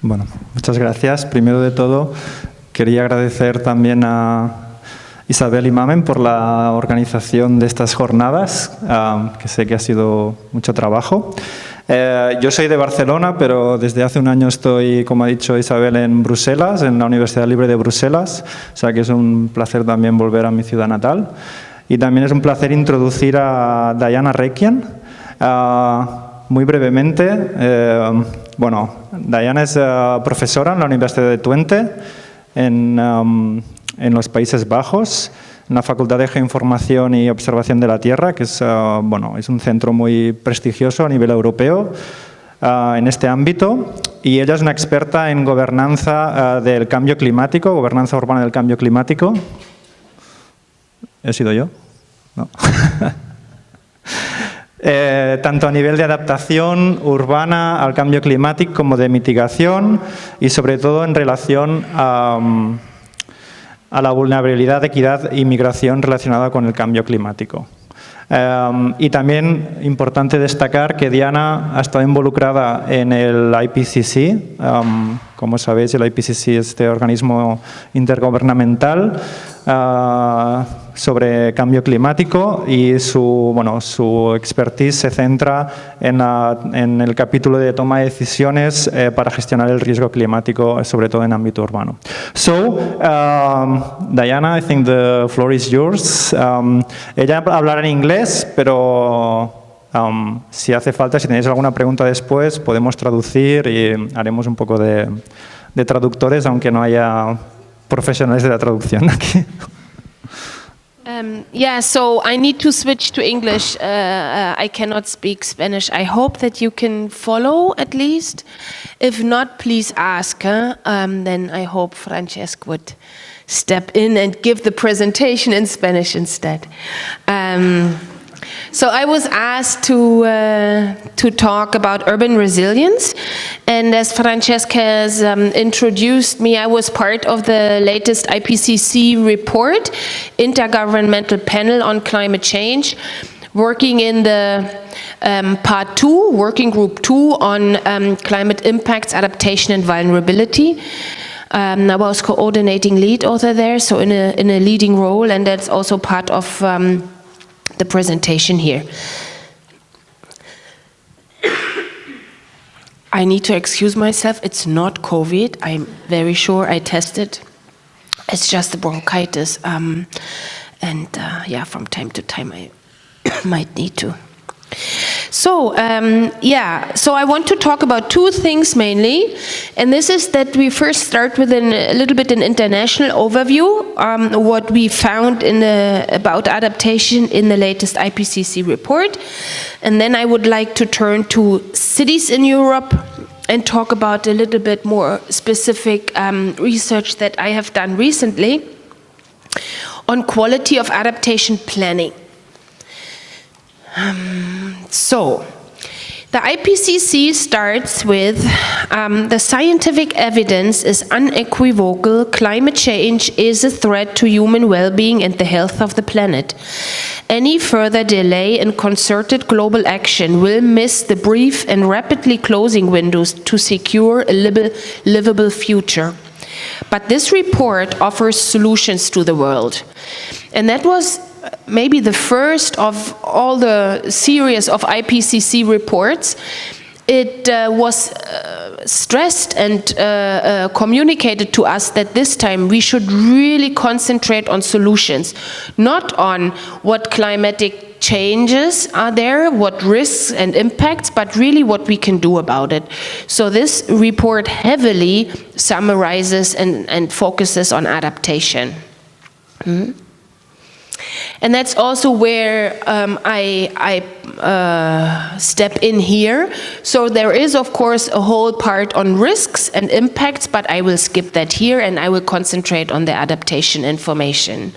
Bueno, muchas gracias. Primero de todo, quería agradecer también a Isabel y Mamen por la organización de estas jornadas, que sé que ha sido mucho trabajo. Yo soy de Barcelona, pero desde hace un año estoy, como ha dicho Isabel, en Bruselas, en la Universidad Libre de Bruselas, o sea que es un placer también volver a mi ciudad natal. Y también es un placer introducir a Diana Reckien. Muy brevemente, bueno, Diana es profesora en la Universidad de Twente, en los Países Bajos, en la Facultad de Geoinformación y Observación de la Tierra, que es, bueno, es un centro muy prestigioso a nivel europeo en este ámbito. Y ella es una experta en gobernanza del cambio climático, gobernanza urbana del cambio climático. ¿He sido yo? No. Tanto a nivel de adaptación urbana al cambio climático como de mitigación y sobre todo en relación a la vulnerabilidad, equidad y migración relacionada con el cambio climático. Y también importante destacar que Diana ha estado involucrada en el IPCC. Como sabéis, el IPCC es este organismo intergubernamental sobre cambio climático y su expertise se centra en el capítulo de toma de decisiones para gestionar el riesgo climático, sobre todo en ámbito urbano. So, Diana, I think the floor is yours. Ella hablará en inglés, pero si hace falta, si tenéis alguna pregunta después, podemos traducir y haremos un poco de traductores, aunque no haya profesionales de la traducción aquí. Yeah, so I need to switch to English. I cannot speak Spanish. I hope that you can follow at least. If not, please ask. Then I hope Francesc would step in and give the presentation in Spanish instead. So I was asked to talk about urban resilience, and as Francesc has introduced me, I was part of the latest IPCC report, Intergovernmental Panel on Climate Change, working in the Part 2, Working Group 2 on climate impacts, adaptation and vulnerability. I was coordinating lead author there, so in a leading role, and that's also part of the presentation here. I need to excuse myself, it's not COVID, I'm very sure I tested. It's just the bronchitis, yeah, from time to time I might need to. So, yeah, so I want to talk about two things mainly, and this is that we first start with a little bit an international overview, what we found about adaptation in the latest IPCC report, and then I would like to turn to cities in Europe and talk about a little bit more specific research that I have done recently on quality of adaptation planning. So, the IPCC starts with the scientific evidence is unequivocal. Climate change is a threat to human well-being and the health of the planet. Any further delay in concerted global action will miss the brief and rapidly closing windows to secure a livable future. But this report offers solutions to the world. And that was maybe the first of all the series of IPCC reports. It was stressed and communicated to us that this time we should really concentrate on solutions, not on what climatic changes are there, what risks and impacts, but really what we can do about it. So this report heavily summarizes and focuses on adaptation. And that's also where I step in here. So there is, of course, a whole part on risks and impacts, but I will skip that here and I will concentrate on the adaptation information.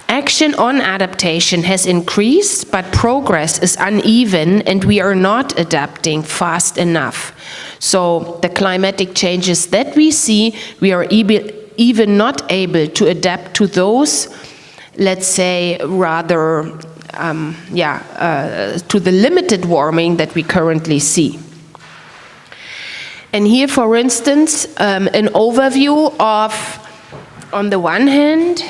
Action on adaptation has increased, but progress is uneven and we are not adapting fast enough. So the climatic changes that we see, we are even not able to adapt to those, let's say, rather, to the limited warming that we currently see. And here, for instance, an overview of, on the one hand,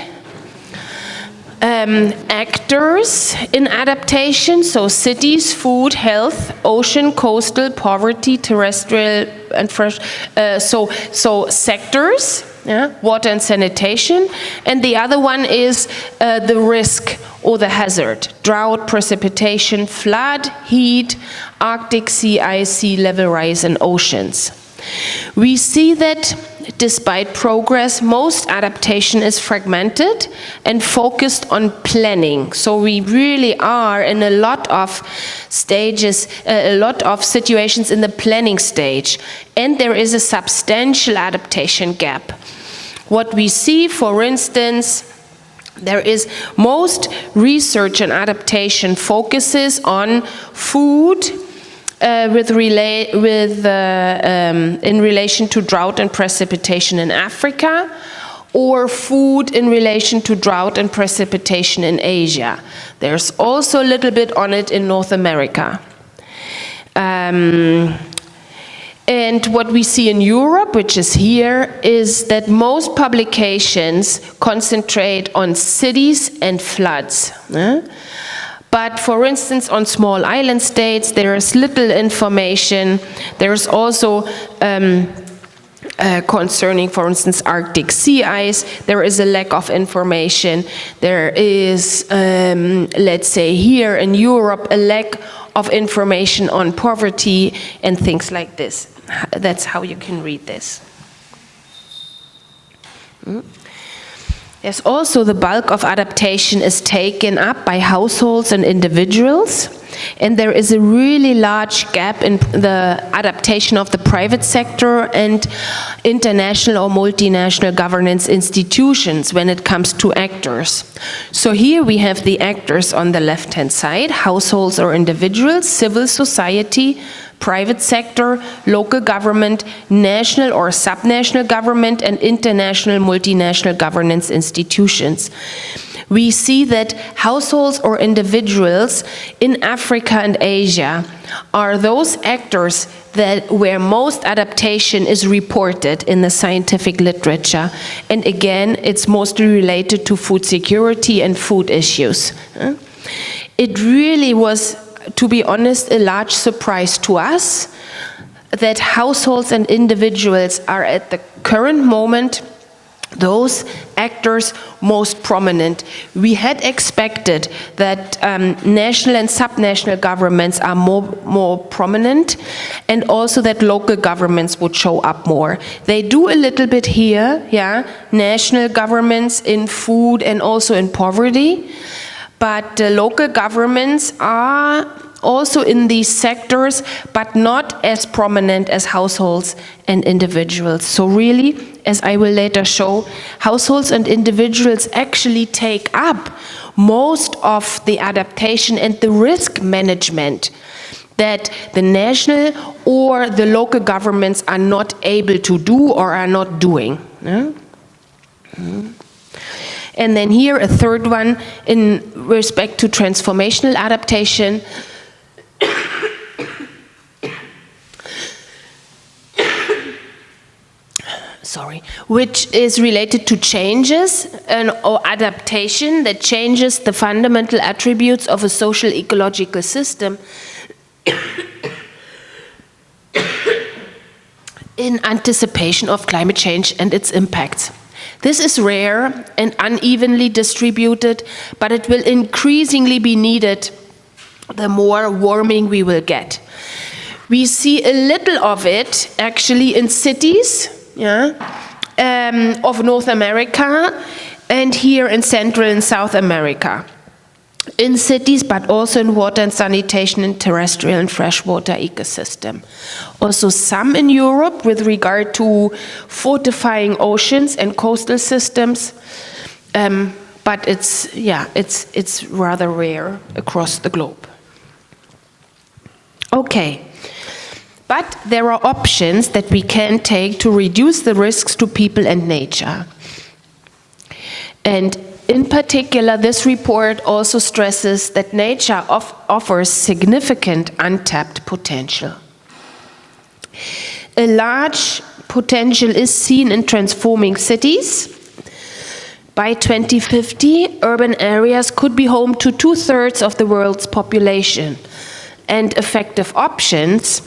actors in adaptation, so cities, food, health, ocean, coastal, poverty, terrestrial, and fresh, so sectors, yeah, water and sanitation, and the other one is the risk or the hazard, drought, precipitation, flood, heat, Arctic sea ice, sea level rise, and oceans. We see that despite progress, most adaptation is fragmented and focused on planning. So we really are in a lot of stages, a lot of situations in the planning stage, and there is a substantial adaptation gap. What we see, for instance, there is most research and adaptation focuses on food, in relation to drought and precipitation in Africa, or food in relation to drought and precipitation in Asia. There's also a little bit on it in North America. And what we see in Europe, which is here, is that most publications concentrate on cities and floods. But for instance, on small island states, there is little information. There's also concerning, for instance, Arctic sea ice, there is a lack of information. There is, let's say here in Europe, a lack of information on poverty and things like this. That's how you can read this. There's also the bulk of adaptation is taken up by households and individuals, and there is a really large gap in the adaptation of the private sector and international or multinational governance institutions when it comes to actors. So here we have the actors on the left-hand side, households or individuals, civil society, private sector, local government, national or subnational government, and international multinational governance institutions. We see that households or individuals in Africa and Asia are those actors where most adaptation is reported in the scientific literature. And again, it's mostly related to food security and food issues. It really was, to be honest, a large surprise to us that households and individuals are at the current moment those actors most prominent. We had expected that national and subnational governments are more prominent, and also that local governments would show up more. They do a little bit here, yeah, national governments in food and also in poverty, but local governments are also in these sectors, but not as prominent as households and individuals. So really, as I will later show, households and individuals actually take up most of the adaptation and the risk management that the national or the local governments are not able to do or are not doing. And then here a third one in respect to transformational adaptation. Which is related to changes or adaptation that changes the fundamental attributes of a social ecological system in anticipation of climate change and its impacts. This is rare and unevenly distributed, but it will increasingly be needed the more warming we will get. We see a little of it actually in cities, of North America and here in Central and South America. In cities, but also in water and sanitation and terrestrial and freshwater ecosystem. Also some in Europe with regard to fortifying oceans and coastal systems, but it's rather rare across the globe. Okay. But there are options that we can take to reduce the risks to people and nature. And in particular, this report also stresses that nature offers significant untapped potential. A large potential is seen in transforming cities. By 2050, urban areas could be home to 2/3 of the world's population. And effective options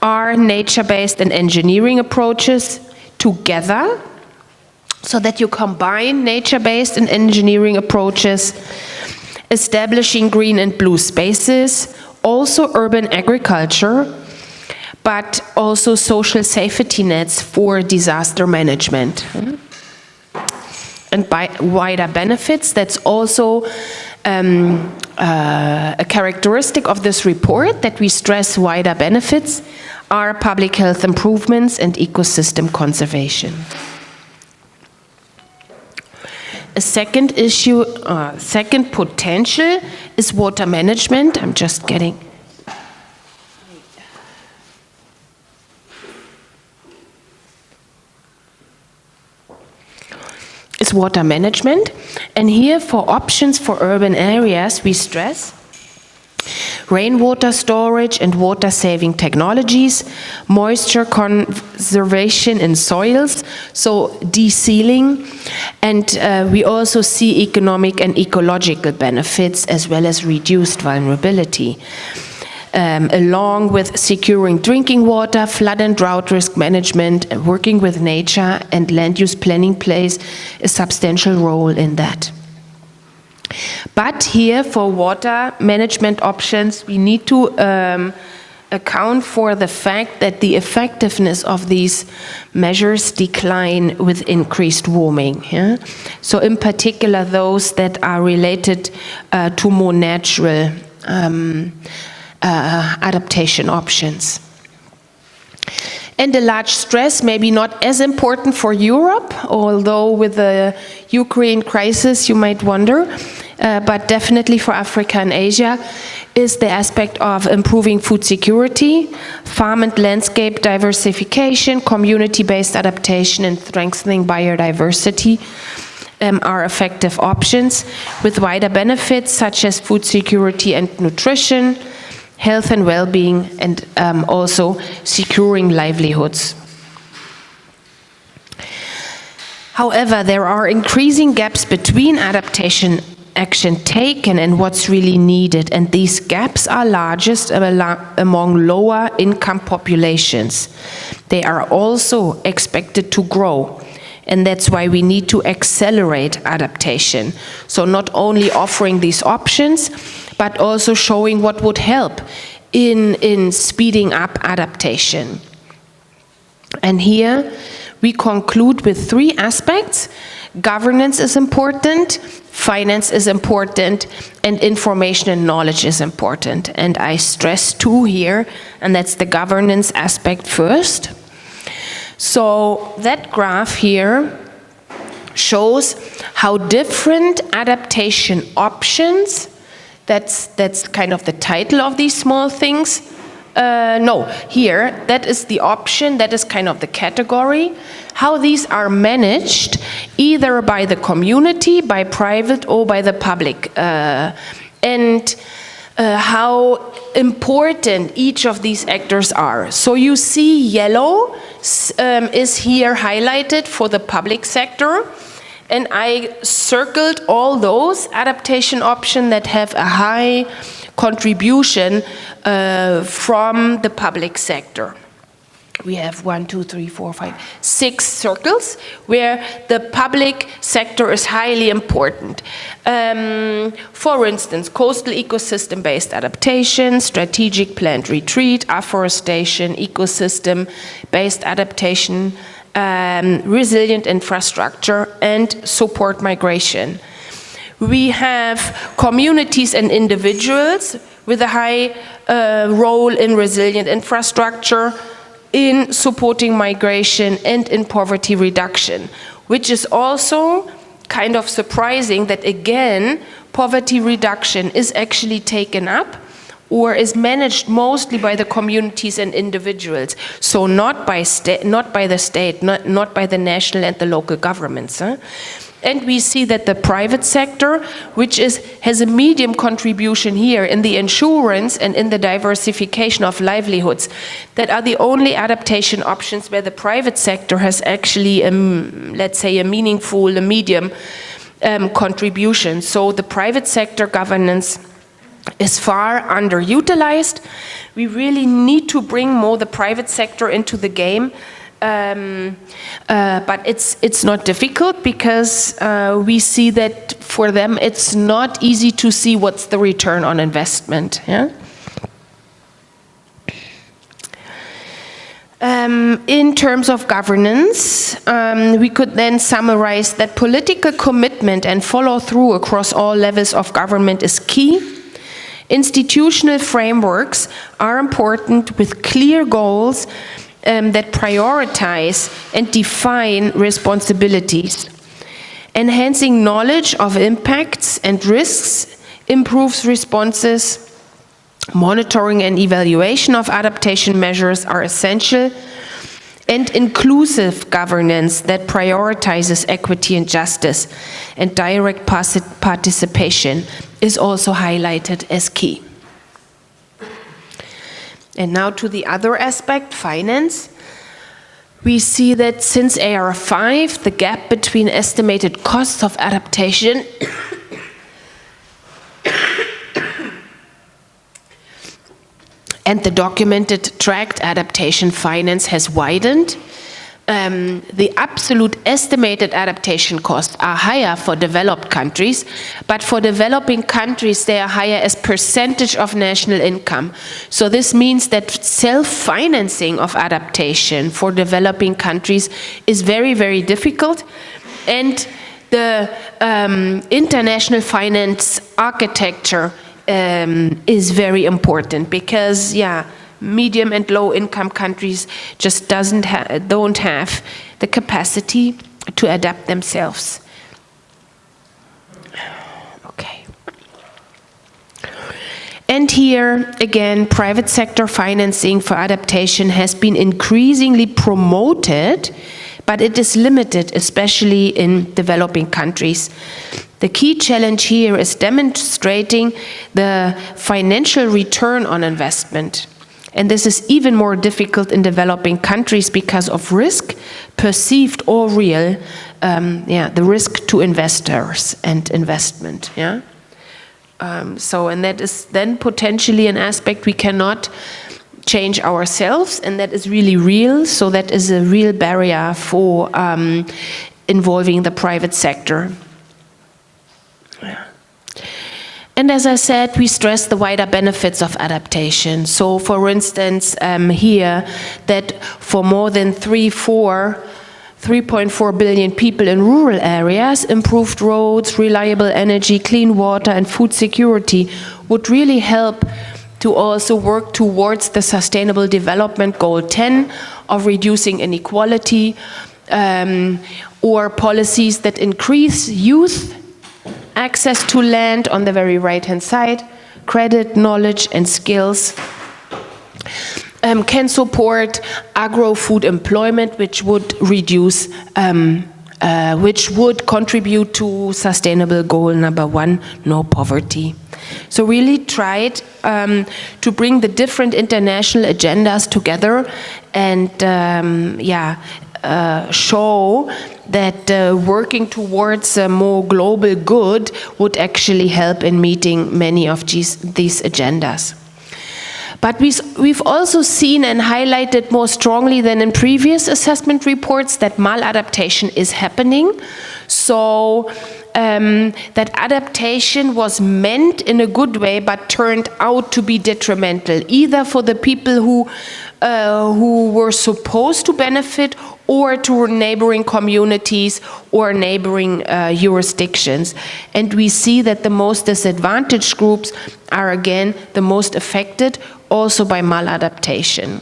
are nature-based and engineering approaches together, so that you combine nature-based and engineering approaches, establishing green and blue spaces, also urban agriculture, but also social safety nets for disaster management. And by wider benefits, that's also a characteristic of this report, that we stress wider benefits are public health improvements and ecosystem conservation. A second issue, second potential is water management. I'm just getting... is water management. And here for options for urban areas, we stress rainwater storage and water saving technologies, moisture conservation in soils, so de-sealing, and we also see economic and ecological benefits as well as reduced vulnerability. Along with securing drinking water, flood and drought risk management, working with nature and land use planning plays a substantial role in that. But here for water management options, we need to account for the fact that the effectiveness of these measures decline with increased warming. Yeah? So in particular those that are related to more natural adaptation options. And a large stress, maybe not as important for Europe, although with the Ukraine crisis you might wonder, but definitely for Africa and Asia, is the aspect of improving food security, farm and landscape diversification, community-based adaptation, and strengthening biodiversity are effective options with wider benefits such as food security and nutrition, health and well-being, and also securing livelihoods. However, there are increasing gaps between adaptation action taken and what's really needed, and these gaps are largest among lower income populations. They are also expected to grow, and that's why we need to accelerate adaptation. So not only offering these options, but also showing what would help in speeding up adaptation. And here we conclude with 3 aspects. Governance is important, finance is important, and information and knowledge is important. And I stress 2 here, and that's the governance aspect first. So that graph here shows how different adaptation options, that's kind of the title of these small things. No, here, that is the option, that is kind of the category. How these are managed, either by the community, by private, or by the public. And how important each of these actors are. So you see yellow is here highlighted for the public sector. And I circled all those adaptation options that have a high contribution from the public sector. We have 1, 2, 3, 4, 5, 6 circles where the public sector is highly important. For instance, coastal ecosystem-based adaptation, strategic planned retreat, afforestation, ecosystem-based adaptation, resilient infrastructure, and support migration. We have communities and individuals with a high role in resilient infrastructure, in supporting migration, and in poverty reduction, which is also kind of surprising that again, poverty reduction is actually taken up or is managed mostly by the communities and individuals. So not by the state, not by the national and the local governments. And we see that the private sector, which has a medium contribution here in the insurance and in the diversification of livelihoods, that are the only adaptation options where the private sector has actually, let's say, a meaningful, a medium contribution. So the private sector governance is far underutilized. We really need to bring more the private sector into the game. But it's not difficult, because we see that for them it's not easy to see what's the return on investment. Yeah? In terms of governance, we could then summarize that political commitment and follow-through across all levels of government is key. Institutional frameworks are important, with clear goals that prioritize and define responsibilities. Enhancing knowledge of impacts and risks improves responses. Monitoring and evaluation of adaptation measures are essential. And inclusive governance that prioritizes equity and justice and direct participation is also highlighted as key. And now to the other aspect, finance. We see that since AR5, the gap between estimated costs of adaptation and the documented tracked adaptation finance has widened. The absolute estimated adaptation costs are higher for developed countries, but for developing countries they are higher as percentage of national income. So this means that self-financing of adaptation for developing countries is very, very difficult, and the international finance architecture is very important, because medium and low income countries just don't have the capacity to adapt themselves. Okay. And here again, private sector financing for adaptation has been increasingly promoted, but it is limited, especially in developing countries. The key challenge here is demonstrating the financial return on investment. And this is even more difficult in developing countries because of risk, perceived or real, the risk to investors and investment. And that is then potentially an aspect we cannot change ourselves, and that is really real. So that is a real barrier for involving the private sector. And as I said, we stress the wider benefits of adaptation. So for instance, here, that for more than 3.4 billion people in rural areas, improved roads, reliable energy, clean water and food security would really help to also work towards the Sustainable Development Goal 10 of reducing inequality, or policies that increase youth access to land on the very right-hand side, credit, knowledge and skills, can support agro-food employment, which would reduce, which would contribute to Sustainable Goal number 1, no poverty. So really tried to bring the different international agendas together and show that working towards a more global good would actually help in meeting many of these agendas. But we've also seen and highlighted more strongly than in previous assessment reports that maladaptation is happening. So that adaptation was meant in a good way but turned out to be detrimental, either for the people who were supposed to benefit, or to neighboring communities or neighboring jurisdictions. And we see that the most disadvantaged groups are again the most affected also by maladaptation.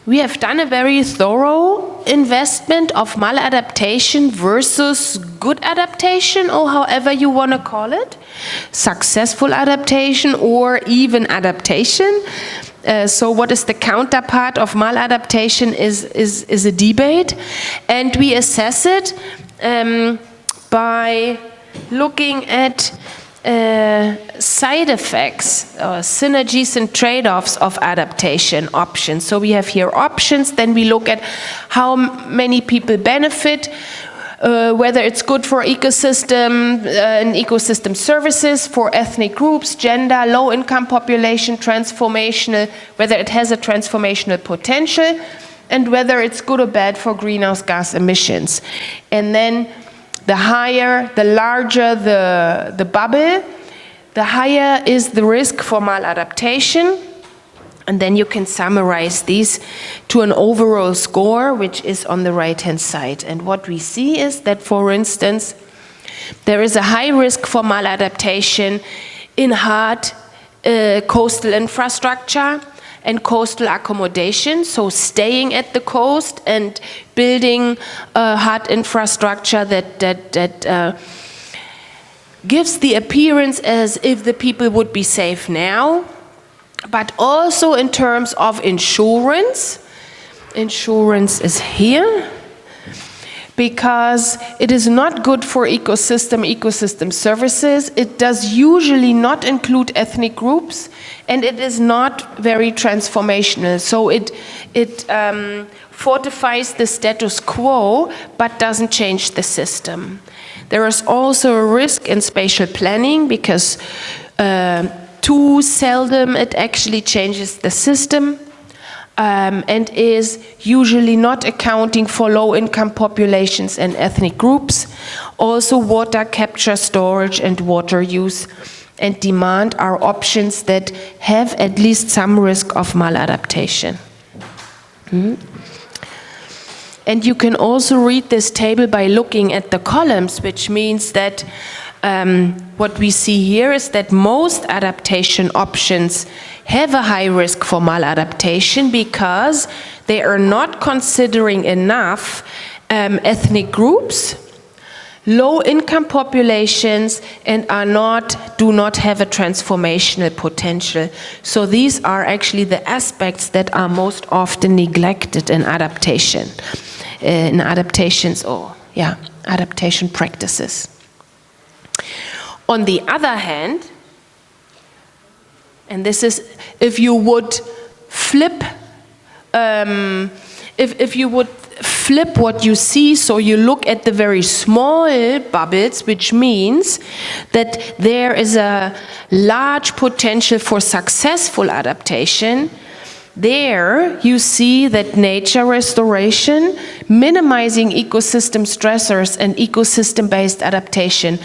We have done a very thorough investment of maladaptation versus good adaptation, or however you want to call it, successful adaptation or even adaptation. So what is the counterpart of maladaptation is a debate, and we assess it by looking at side effects, synergies and trade-offs of adaptation options. So we have here options, then we look at how many people benefit, whether it's good for ecosystem and ecosystem services, for ethnic groups, gender, low-income population, transformational, whether it has a transformational potential, and whether it's good or bad for greenhouse gas emissions. And then the higher, the larger the bubble, the higher is the risk for maladaptation. And then you can summarize these to an overall score, which is on the right-hand side. And what we see is that, for instance, there is a high risk for maladaptation in hard coastal infrastructure and coastal accommodation, so staying at the coast and building hard infrastructure that gives the appearance as if the people would be safe now, but also in terms of insurance. Insurance is here, because it is not good for ecosystem services. It does usually not include ethnic groups, and it is not very transformational. So it fortifies the status quo, but doesn't change the system. There is also a risk in spatial planning, because too seldom it actually changes the system. And is usually not accounting for low-income populations and ethnic groups. Also, water capture, storage, and water use and demand are options that have at least some risk of maladaptation. And you can also read this table by looking at the columns, which means that what we see here is that most adaptation options have a high risk for maladaptation, because they are not considering enough ethnic groups, low-income populations, and do not have a transformational potential. So these are actually the aspects that are most often neglected in adaptation, adaptation practices. On the other hand, and this is, if you would flip, if you would flip what you see, so you look at the very small bubbles, which means that there is a large potential for successful adaptation. There you see that nature restoration, minimizing ecosystem stressors, and ecosystem-based adaptation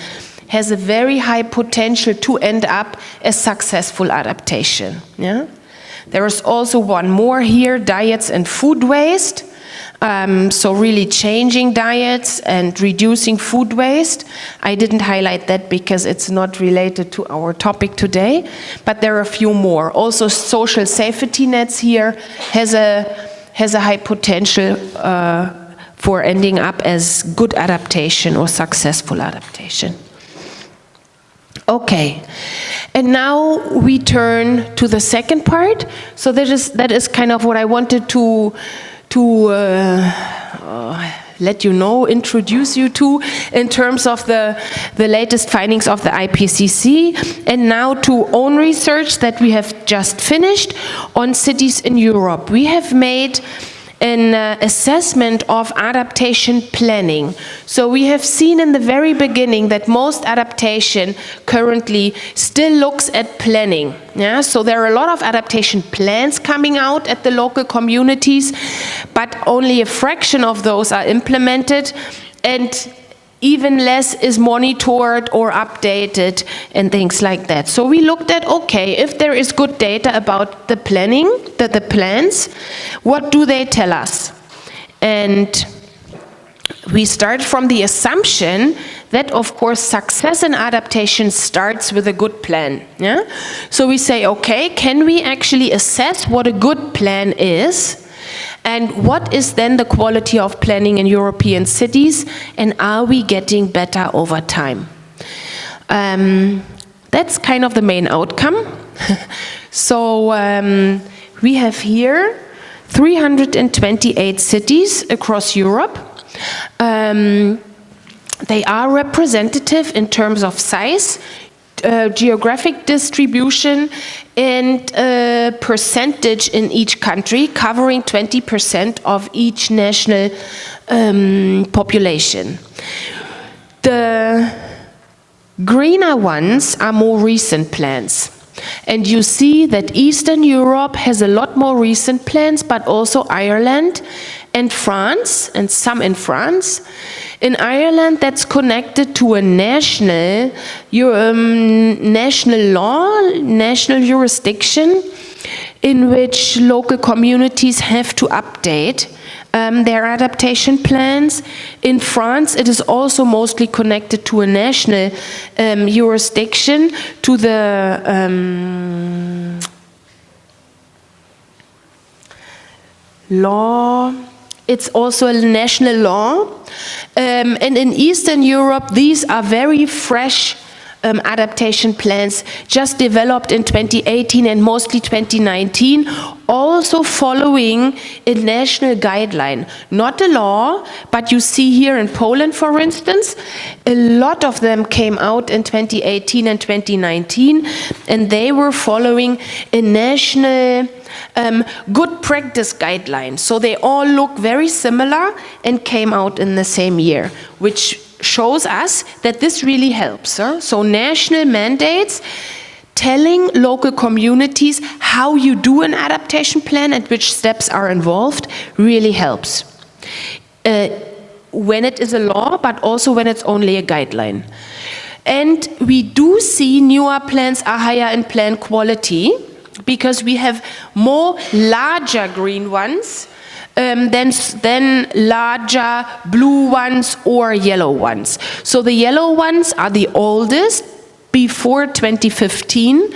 has a very high potential to end up as successful adaptation. Yeah? There is also one more here, diets and food waste. So really changing diets and reducing food waste. I didn't highlight that because it's not related to our topic today, but there are a few more. Also, social safety nets here has a high potential for ending up as good adaptation or successful adaptation. Okay, and now we turn to the second part. So that is kind of what I wanted to let you know, introduce you to, in terms of the latest findings of the IPCC, and now to own research that we have just finished on cities in Europe. We have made an assessment of adaptation planning. So we have seen in the very beginning that most adaptation currently still looks at planning. Yeah? So there are a lot of adaptation plans coming out at the local communities, but only a fraction of those are implemented, and even less is monitored or updated and things like that. So we looked at, okay, if there is good data about the planning, the plans, what do they tell us? And we start from the assumption that, of course, success in adaptation starts with a good plan. Yeah? So we say, okay, can we actually assess what a good plan is? And what is then the quality of planning in European cities, and are we getting better over time? That's kind of the main outcome. So we have here 328 cities across Europe. They are representative in terms of size, geographic distribution, and percentage in each country, covering 20% of each national population. The greener ones are more recent plans. And you see that Eastern Europe has a lot more recent plans, but also Ireland and France, and some in France. In Ireland, that's connected to a national law, national jurisdiction, in which local communities have to update their adaptation plans. In France, it is also mostly connected to a national jurisdiction, to the law. It's also a national law. And in Eastern Europe, these are very fresh adaptation plans, just developed in 2018 and mostly 2019, also following a national guideline. Not a law, but you see here in Poland, for instance, a lot of them came out in 2018 and 2019, and they were following a national good practice guideline. So they all look very similar and came out in the same year, which shows us that this really helps. So national mandates telling local communities how you do an adaptation plan and which steps are involved really helps. When it is a law, but also when it's only a guideline. And we do see newer plans are higher in plan quality, because we have more larger green ones than larger blue ones or yellow ones. So the yellow ones are the oldest, before 2015.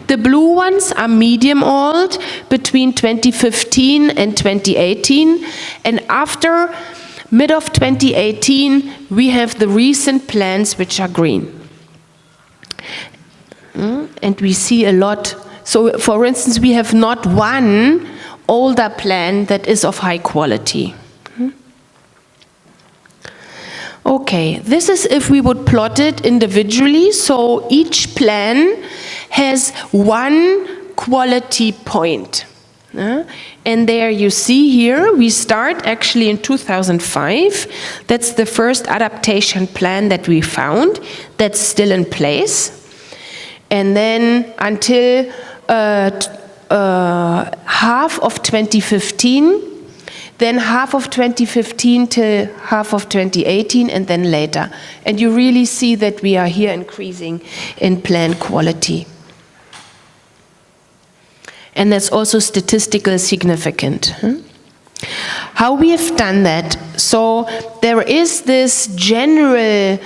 The blue ones are medium old, between 2015 and 2018. And after mid of 2018, we have the recent plans which are green. And we see a lot. So, for instance, we have not one older plan that is of high quality. Okay, this is if we would plot it individually. So each plan has one quality point. And there you see here, we start actually in 2005. That's the first adaptation plan that we found that's still in place. And then until half of 2015, then half of 2015 to half of 2018, and then later. And you really see that we are here increasing in plan quality. And that's also statistically significant. How we have done that? So there is this general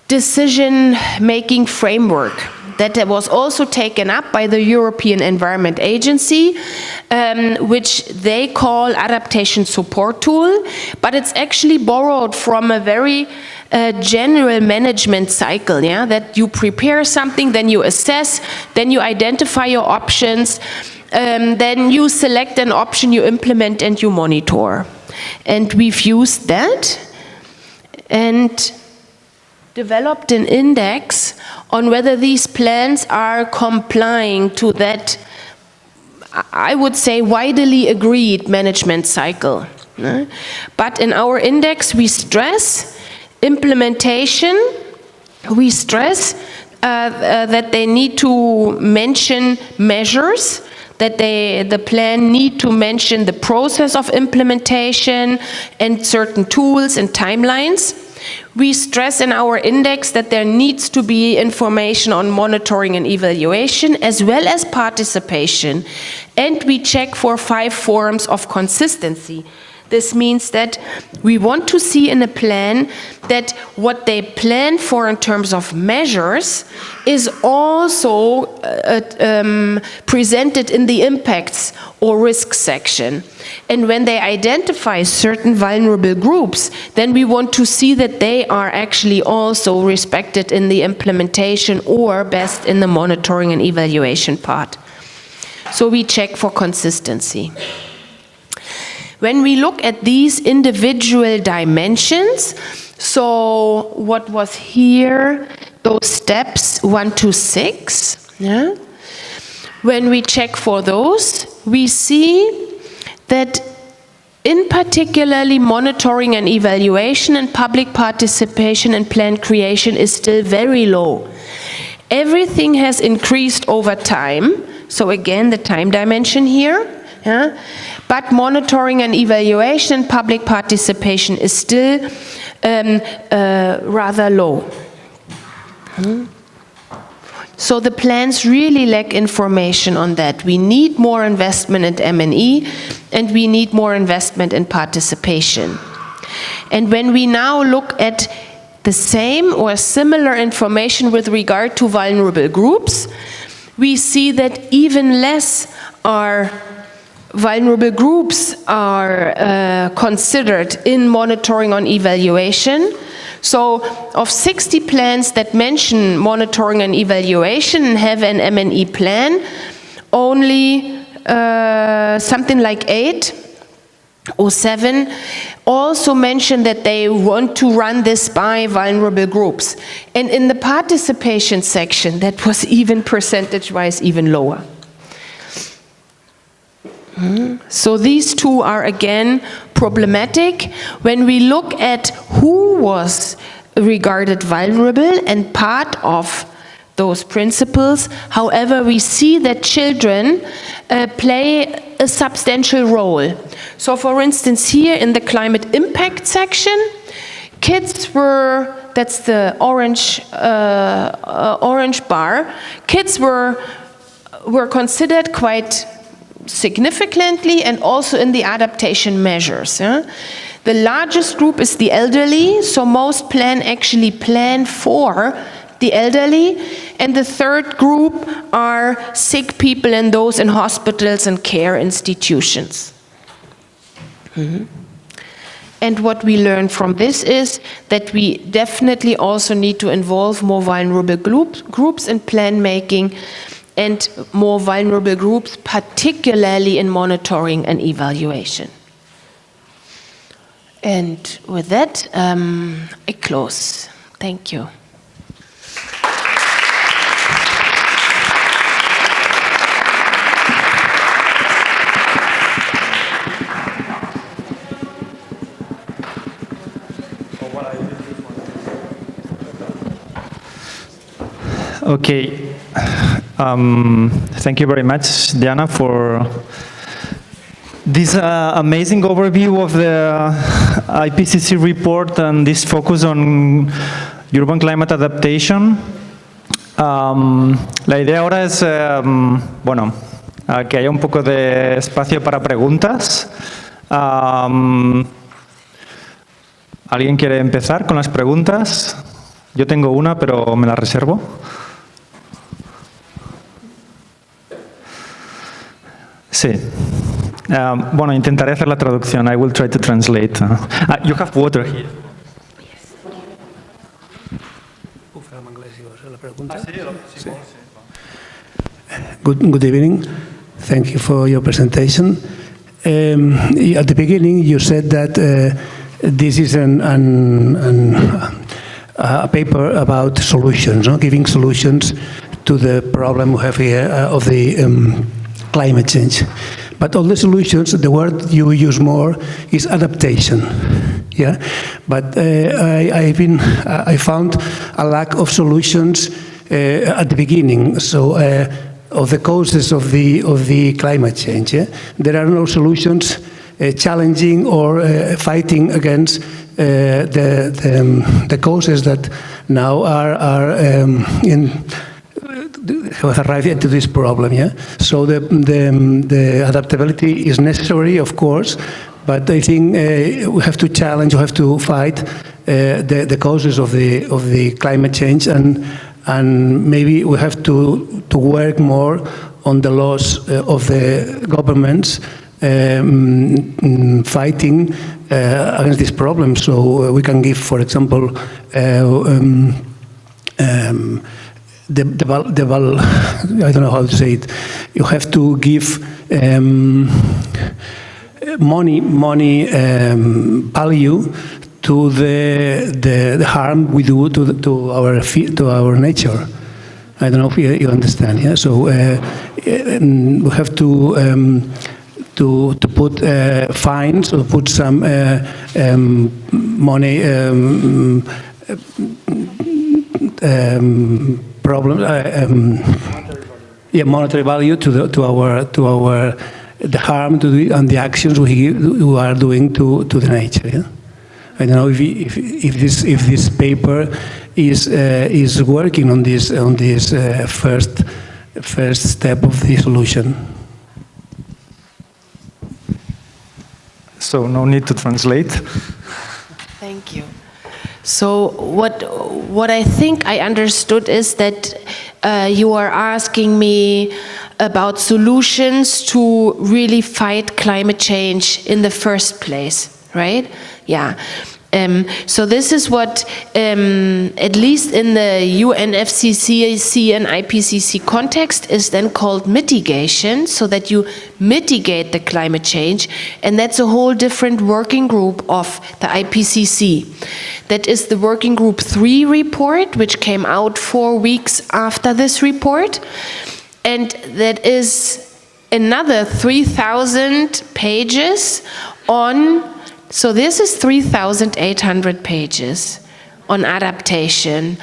decision-making framework that was also taken up by the European Environment Agency, which they call adaptation support tool, but it's actually borrowed from a very general management cycle, yeah? That you prepare something, then you assess, then you identify your options, then you select an option, you implement, and you monitor. And we've used that and developed an index on whether these plans are complying to that, I would say, widely agreed management cycle. But in our index, we stress implementation, we stress that they need to mention measures, that the plan need to mention the process of implementation and certain tools and timelines. We stress in our index that there needs to be information on monitoring and evaluation, as well as participation. And we check for 5 forms of consistency. This means that we want to see in a plan that what they plan for in terms of measures is also presented in the impacts or risk section. And when they identify certain vulnerable groups, then we want to see that they are actually also respected in the implementation or best in the monitoring and evaluation part. So we check for consistency. When we look at these individual dimensions, So what was here, those steps 1 to 6, yeah? When we check for those, we see that in particularly monitoring and evaluation and public participation in plan creation is still very low. Everything has increased over time, so again the time dimension here, yeah? But monitoring and evaluation and public participation is still rather low. So the plans really lack information on that. We need more investment in M&E, and we need more investment in participation. And when we now look at the same or similar information with regard to vulnerable groups, we see that even less vulnerable groups are considered in monitoring on evaluation. So of 60 plans that mention monitoring and evaluation and have an M&E plan, only something like 8 or 7 also mention that they want to run this by vulnerable groups. And in the participation section, that was even percentage-wise even lower. So these two are again problematic. When we look at who was regarded vulnerable and part of those principles, however, we see that children play a substantial role. So for instance, here in the climate impact section, kids were, that's the orange bar, kids were considered quite significantly and also in the adaptation measures. Yeah? The largest group is the elderly, so most actually plan for the elderly, and the third group are sick people and those in hospitals and care institutions. And what we learn from this is that we definitely also need to involve more vulnerable groups in plan making, and more vulnerable groups, particularly in monitoring and evaluation. And with that, I close. Thank you. Okay. Thank you very much, Diana, for this amazing overview of the IPCC report and this focus on urban climate adaptation. La idea ahora es, bueno, que haya un poco de espacio para preguntas. ¿Alguien quiere empezar con las preguntas? Yo tengo una, pero me la reservo. Sí. Bueno, intentaré hacer la traducción. I will try to translate. You have water here. Good evening. Thank you for your presentation. At the beginning, you said that this is a paper about solutions, giving solutions to the problem we have here of the climate change. But all the solutions, the word you use more is adaptation. Yeah, but I found a lack of solutions at the beginning. So of the causes of the climate change, yeah? There are no solutions challenging or fighting against the causes that now have arrived into this problem. Yeah, so the adaptability is necessary, of course, but I think we have to challenge, we have to fight the causes of the climate change, and maybe we have to work more on the laws of the governments fighting against this problem. So we can give, for example, I don't know how to say it. You have to give money value to the harm we do to our nature. I don't know if you understand. Yeah. So we have to put fines or put some money monetary value to the harm and the actions we are doing to the nature. Yeah? I don't know if this paper is working on this first step of the solution. So no need to translate. Thank you. So what I think I understood is that you are asking me about solutions to really fight climate change in the first place, right? Yeah. So this is what, at least in the UNFCCC and IPCC context, is then called mitigation, so that you mitigate the climate change, and that's a whole different working group of the IPCC. That is the working group 3 report, which came out 4 weeks after this report, and that is another 3,000 pages on. So this is 3,800 pages on adaptation,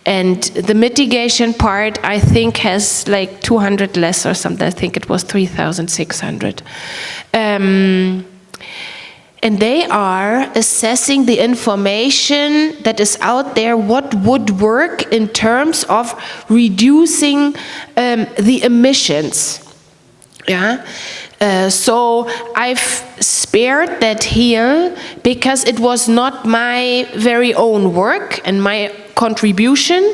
and the mitigation part I think has like 200 less or something. I think it was 3,600. And they are assessing the information that is out there, what would work in terms of reducing the emissions. Yeah. So I've spared that here because it was not my very own work and my contribution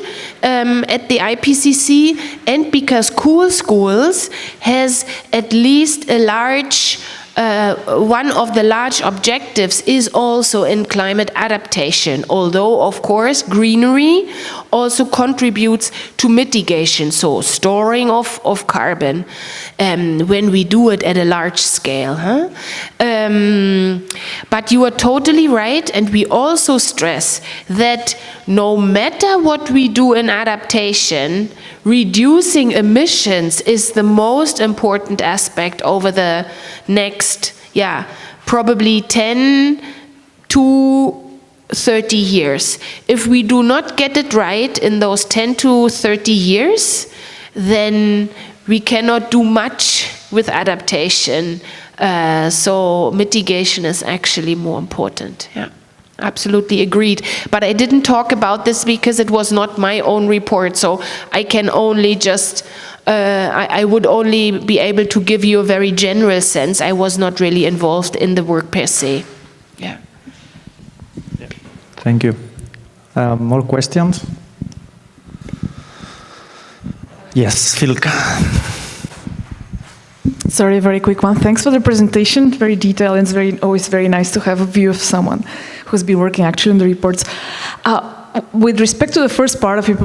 at the IPCC, and because Cool Schools has at least a large one of the large objectives is also in climate adaptation, although of course greenery also contributes to mitigation, so storing of carbon when we do it at a large scale. But you are totally right, and we also stress that no matter what we do in adaptation, reducing emissions is the most important aspect over the next, probably 10 to 30 years. If we do not get it right in those 10 to 30 years, then we cannot do much with adaptation. So mitigation is actually more important. Yeah. Absolutely agreed. But I didn't talk about this because it was not my own report, so I can only just, I would only be able to give you a very general sense. I was not really involved in the work per se. Yeah. Thank you. More questions? Yes, Filka. Sorry, a very quick one. Thanks for the presentation, very detailed, and it's always very nice to have a view of someone who's been working actually on the reports. With respect to the first part of your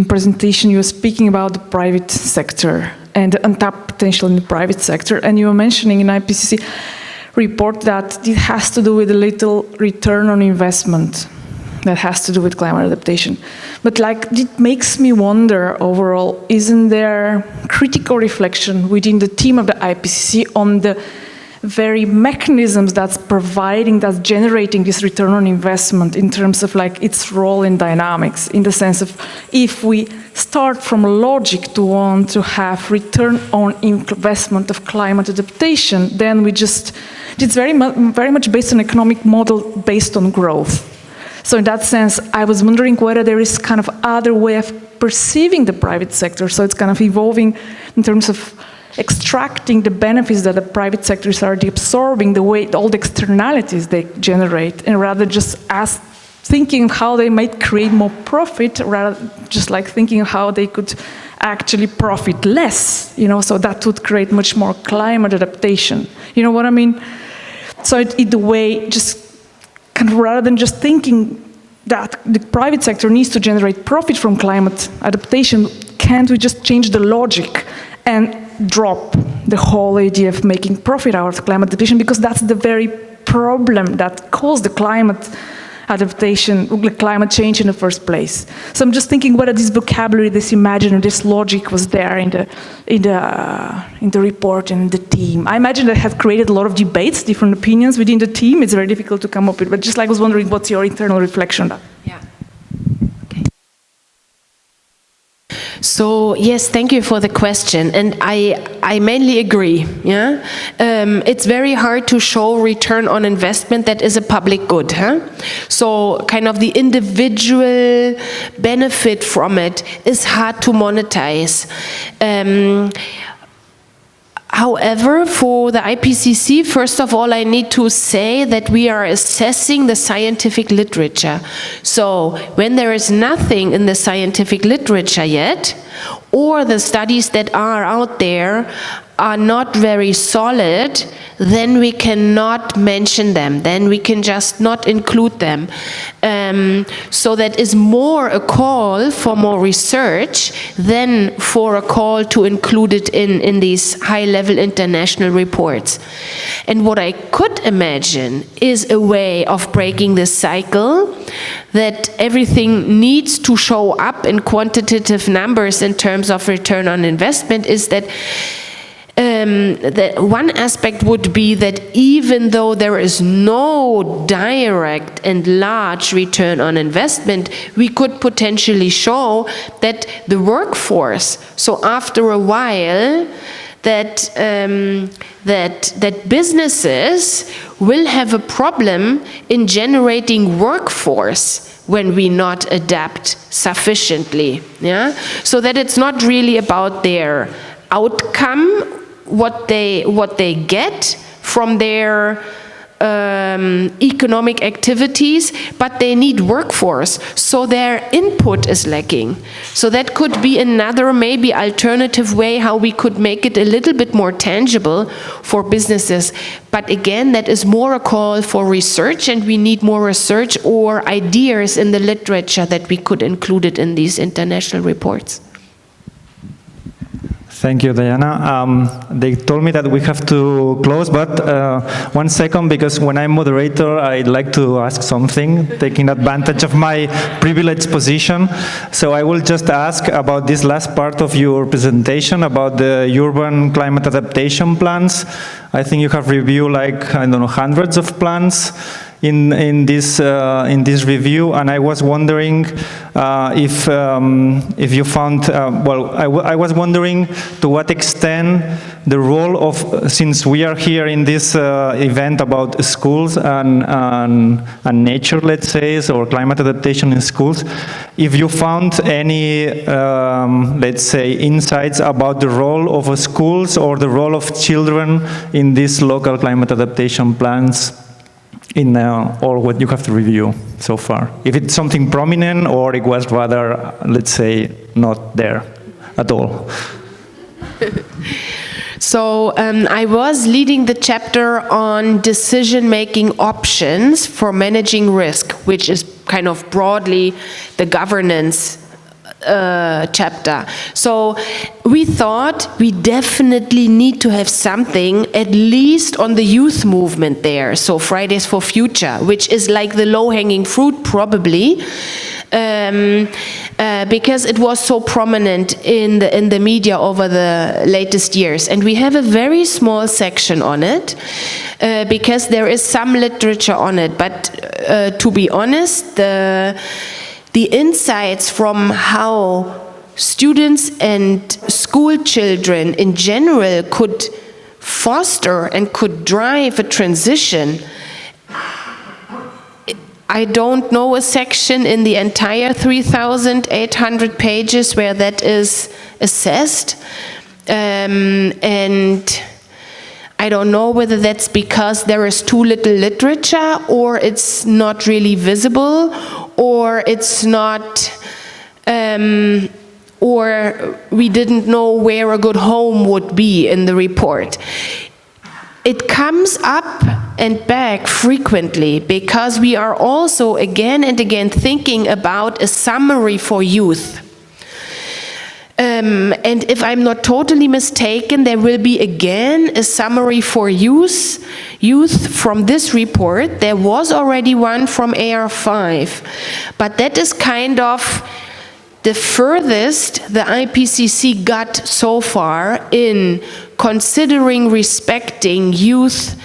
presentation, you were speaking about the private sector and the untapped potential in the private sector, and you were mentioning in IPCC report that it has to do with a little return on investment that has to do with climate adaptation. But it makes me wonder overall, isn't there critical reflection within the team of the IPCC on the very mechanisms that's generating this return on investment in terms of its role in dynamics, in the sense of if we start from logic to want to have return on investment of climate adaptation, then it's very much based on economic model based on growth. So in that sense, I was wondering whether there is kind of other way of perceiving the private sector, so it's kind of evolving in terms of extracting the benefits that the private sector is already absorbing, all the externalities they generate, and rather just thinking of how they might create more profit, rather just thinking of how they could actually profit less, so that would create much more climate adaptation. You know what I mean? So in the way, just kind of rather than just thinking that the private sector needs to generate profit from climate adaptation, can't we just change the logic and drop the whole idea of making profit out of climate adaptation, because that's the very problem that caused the climate adaptation, climate change in the first place. So I'm just thinking whether this vocabulary, this imaginary, this logic was there in the report and the team. I imagine that had created a lot of debates, different opinions within the team. It's very difficult to come up with, but just like I was wondering, what's your internal reflection on that? Yeah. Okay. So yes, thank you for the question, and I mainly agree. Yeah, it's very hard to show return on investment that is a public good. Huh? So kind of the individual benefit from it is hard to monetize. However, for the IPCC, first of all, I need to say that we are assessing the scientific literature. So when there is nothing in the scientific literature yet, or the studies that are out there are not very solid, then we cannot mention them. Then we can just not include them. So that is more a call for more research than for a call to include it in these high-level international reports. And what I could imagine is a way of breaking this cycle, that everything needs to show up in quantitative numbers in terms of return on investment, is that one aspect would be that even though there is no direct and large return on investment, we could potentially show that the workforce, so after a while, that businesses will have a problem in generating workforce when we not adapt sufficiently. Yeah? So that it's not really about their outcome, what they get from their economic activities, but they need workforce, so their input is lacking. So that could be another maybe alternative way how we could make it a little bit more tangible for businesses. But again, that is more a call for research, and we need more research or ideas in the literature that we could include it in these international reports. Thank you, Diana. They told me that we have to close, but 1 second, because when I'm moderator, I'd like to ask something, taking advantage of my privileged position. So I will just ask about this last part of your presentation, about the urban climate adaptation plans. I think you have reviewed, like, I don't know, hundreds of plans in this review, and I was wondering if you found, well, I was wondering to what extent the role of, since we are here in this event about schools and nature, let's say, or climate adaptation in schools, if you found any, let's say, insights about the role of schools or the role of children in these local climate adaptation plans, in or what you have to review so far. If it's something prominent or it was rather, let's say, not there at all. So I was leading the chapter on decision-making options for managing risk, which is kind of broadly the governance chapter. So we thought we definitely need to have something at least on the youth movement there. So Fridays for Future, which is like the low-hanging fruit probably, because it was so prominent in the media over the latest years. And we have a very small section on it, because there is some literature on it. But to be honest, the insights from how students and school children in general could foster and could drive a transition, I don't know a section in the entire 3,800 pages where that is assessed. And I don't know whether that's because there is too little literature, or it's not really visible, or it's not, or we didn't know where a good home would be in the report. It comes up and back frequently because we are also again and again thinking about a summary for youth. And if I'm not totally mistaken, there will be again a summary for youth from this report. There was already one from AR5, but that is kind of the furthest the IPCC got so far in considering respecting youth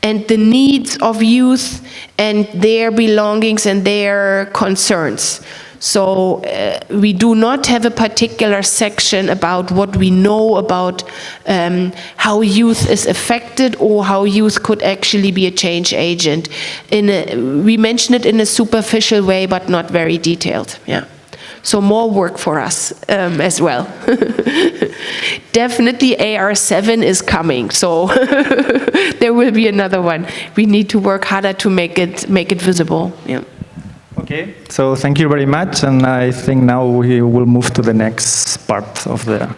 and the needs of youth and their belongings and their concerns. So we do not have a particular section about what we know about how youth is affected or how youth could actually be a change agent. We mention it in a superficial way, but not very detailed. Yeah. So more work for us as well. Definitely AR7 is coming, so there will be another one. We need to work harder to make it visible. Yeah. Okay, so thank you very much, and I think now we will move to the next part of the